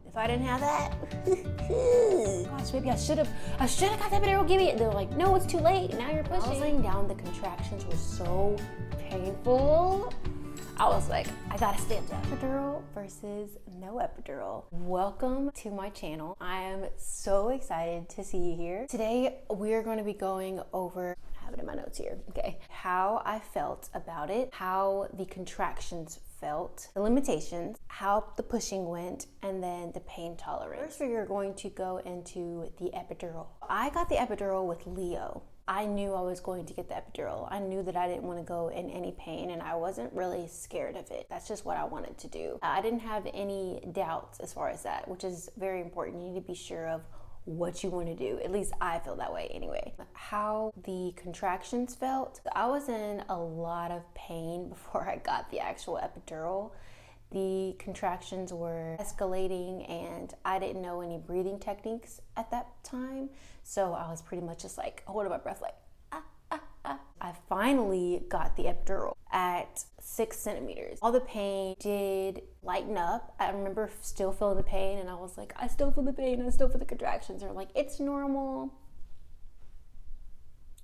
if I didn't have that, gosh, maybe I should have got that epidural, give me it. They're like, no, it's too late, now you're pushing. I was laying down, the contractions were so painful. I was like, I gotta stand up. Epidural versus no epidural. Welcome to my channel. I am so excited to see you here. Today, we're gonna be going over, I have it in my notes here, okay, how I felt about it, how the contractions felt, the limitations, how the pushing went, and then the pain tolerance. First, we are going to go into the epidural. I got the epidural with Leo. I knew I was going to get the epidural. I knew that I didn't want to go in any pain, and I wasn't really scared of it. That's just what I wanted to do. I didn't have any doubts as far as that, which is very important. You need to be sure of what you want to do. At least I feel that way anyway. How the contractions felt, I was in a lot of pain before I got the actual epidural. The contractions were escalating and I didn't know any breathing techniques at that time. So I was pretty much just like holding my breath like, I finally got the epidural at 6 centimeters. All the pain did lighten up. I remember still feeling the pain and I was like, I still feel the pain, I still feel the contractions. They're like, it's normal.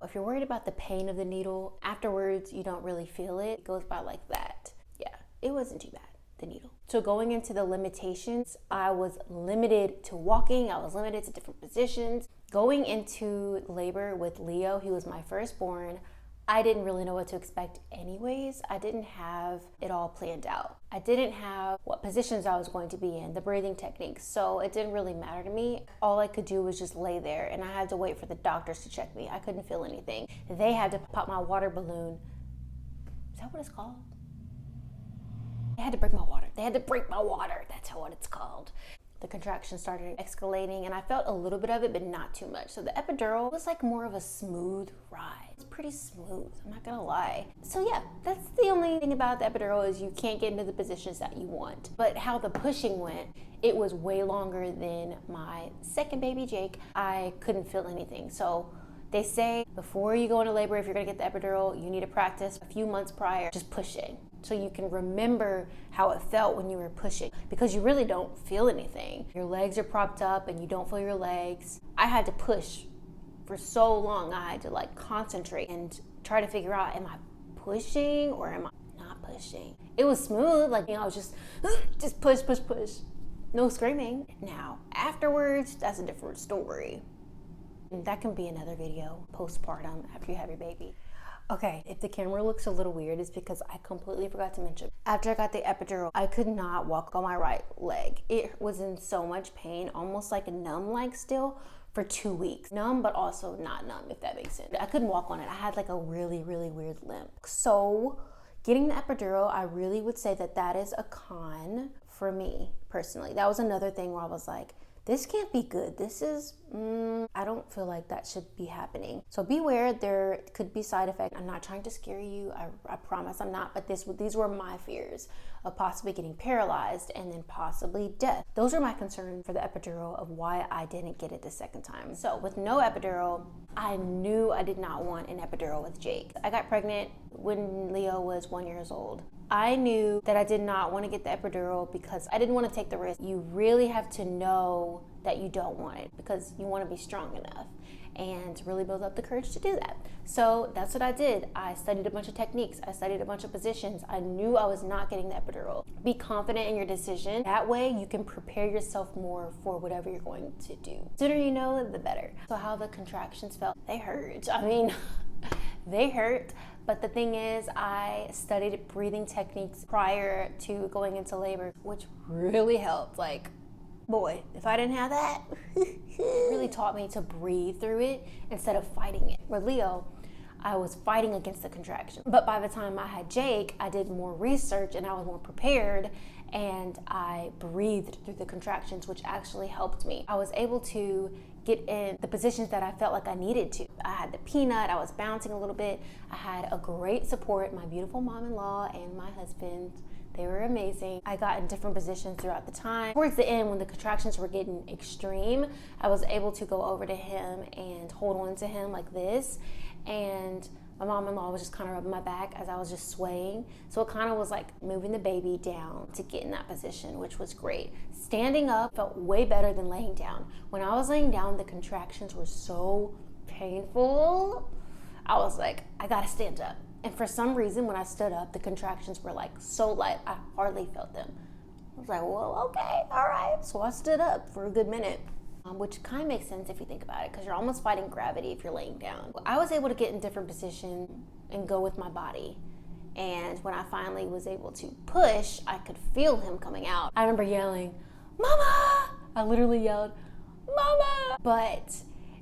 If you're worried about the pain of the needle, afterwards you don't really feel it. It goes by like that. Yeah, it wasn't too bad. The needle. So going into the limitations, I was limited to walking, I was limited to different positions. Going into labor with Leo, he was my firstborn, I didn't really know what to expect anyways. I didn't have it all planned out. I didn't have what positions I was going to be in, the breathing techniques, so it didn't really matter to me. All I could do was just lay there and I had to wait for the doctors to check me. I couldn't feel anything. They had to pop my water balloon. Is that what it's called? They had to break my water. They had to break my water. That's what it's called. The contractions started escalating and I felt a little bit of it, but not too much. So the epidural was like more of a smooth ride. It's pretty smooth, I'm not gonna lie. So yeah, that's the only thing about the epidural is you can't get into the positions that you want. But how the pushing went, it was way longer than my second baby, Jake. I couldn't feel anything. So they say before you go into labor, if you're gonna get the epidural, you need to practice a few months prior, just pushing. So you can remember how it felt when you were pushing, because you really don't feel anything. Your legs are propped up and you don't feel your legs. I had to push for so long. I had to like concentrate and try to figure out, am I pushing or am I not pushing? It was smooth, like, you know, I was just push. No screaming. Now, afterwards, that's a different story. And that can be another video, postpartum, after you have your baby. Okay, if the camera looks a little weird, it's because I completely forgot to mention. After I got the epidural, I could not walk on my right leg. It was in so much pain, almost like numb-like still, for 2 weeks. Numb, but also not numb, if that makes sense. I couldn't walk on it. I had like a really, really weird limp. So getting the epidural, I really would say that that is a con for me, personally. That was another thing where I was like, this can't be good. This is, I don't feel like that should be happening. So beware, there could be side effects. I'm not trying to scare you. I promise I'm not, but these were my fears of possibly getting paralyzed and then possibly death. Those are my concerns for the epidural of why I didn't get it the second time. So with no epidural, I knew I did not want an epidural with Jake. I got pregnant when Leo was 1 year old. I knew that I did not want to get the epidural because I didn't want to take the risk. You really have to know that you don't want it because you want to be strong enough and really build up the courage to do that. So that's what I did. I studied a bunch of techniques. I studied a bunch of positions. I knew I was not getting the epidural. Be confident in your decision. That way you can prepare yourself more for whatever you're going to do. The sooner you know, the better. So how the contractions felt, they hurt. I mean, they hurt. But the thing is, I studied breathing techniques prior to going into labor, which really helped. Like, boy, if I didn't have that, it really taught me to breathe through it instead of fighting it. With Leo, I was fighting against the contraction. But by the time I had Jake, I did more research and I was more prepared and I breathed through the contractions, which actually helped me. I was able to get in the positions that I felt like I needed to. I had the peanut, I was bouncing a little bit. I had a great support, my beautiful mom-in-law and my husband. They were amazing. I got in different positions throughout the time. Towards the end, when the contractions were getting extreme, I was able to go over to him and hold on to him like this and My mom-in-law was just kind of rubbing my back as I was just swaying. So it kind of was like moving the baby down to get in that position, which was great. Standing up felt way better than laying down. When I was laying down, the contractions were so painful. I was like, I gotta stand up. And for some reason, when I stood up, the contractions were like so light, I hardly felt them. I was like, well, okay, all right. So I stood up for a good minute. Which kind of makes sense if you think about it, because you're almost fighting gravity if you're laying down. I was able to get in different positions and go with my body. And when I finally was able to push, I could feel him coming out. I remember yelling, "Mama!" I literally yelled, "Mama!" But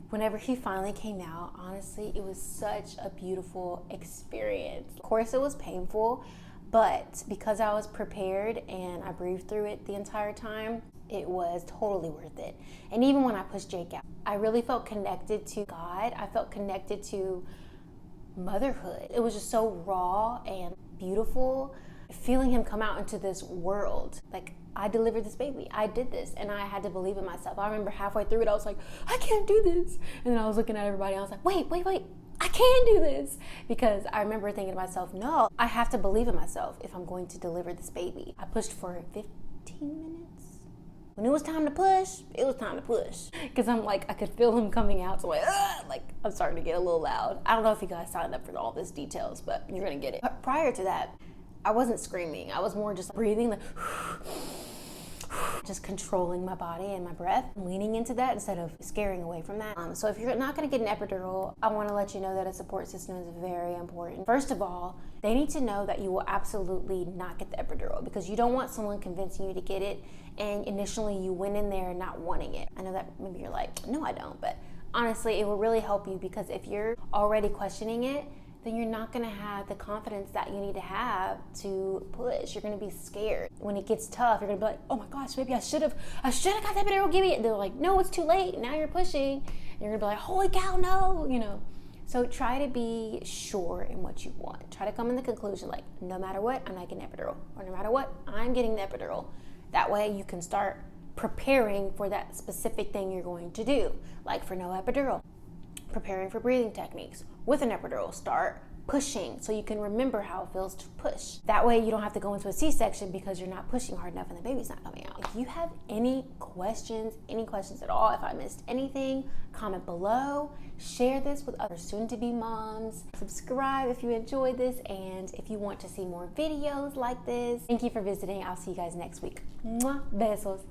whenever he finally came out, honestly, it was such a beautiful experience. Of course, it was painful, but because I was prepared and I breathed through it the entire time, it was totally worth it. And even when I pushed Jake out, I really felt connected to God. I felt connected to motherhood. It was just so raw and beautiful, feeling him come out into this world. Like, I delivered this baby. I did this, and I had to believe in myself. I remember halfway through it, I was like, I can't do this. And then I was looking at everybody, and I was like, wait, I can do this. Because I remember thinking to myself, no, I have to believe in myself if I'm going to deliver this baby. I pushed for 15 minutes. When it was time to push, it was time to push. Because I'm like, I could feel him coming out. So I'm starting to get a little loud. I don't know if you guys signed up for all this details, but you're going to get it. But prior to that, I wasn't screaming. I was more just breathing, like, just controlling my body and my breath, leaning into that instead of scaring away from that. So if you're not going to get an epidural, I want to let you know that a support system is very important. First of all, they need to know that you will absolutely not get the epidural, because you don't want someone convincing you to get it and initially you went in there not wanting it. I know that maybe you're like, no, I don't, but honestly, it will really help you, because if you're already questioning it, then you're not gonna have the confidence that you need to have to push. You're gonna be scared. When it gets tough, you're gonna be like, oh my gosh, maybe I should have got that epidural, give me it. And they're like, no, it's too late, now you're pushing. And you're gonna be like, holy cow, no, So try to be sure in what you want. Try to come in the conclusion, like, no matter what, I'm not getting an epidural. Or no matter what, I'm getting the epidural. That way you can start preparing for that specific thing you're going to do. Like for no epidural, preparing for breathing techniques. With an epidural, start pushing so you can remember how it feels to push. That way you don't have to go into a C-section because you're not pushing hard enough and the baby's not coming out. If you have any questions at all, if I missed anything, comment below. Share this with other soon-to-be moms. Subscribe if you enjoyed this, and if you want to see more videos like this. Thank you for visiting. I'll see you guys next week. Mwah. Besos.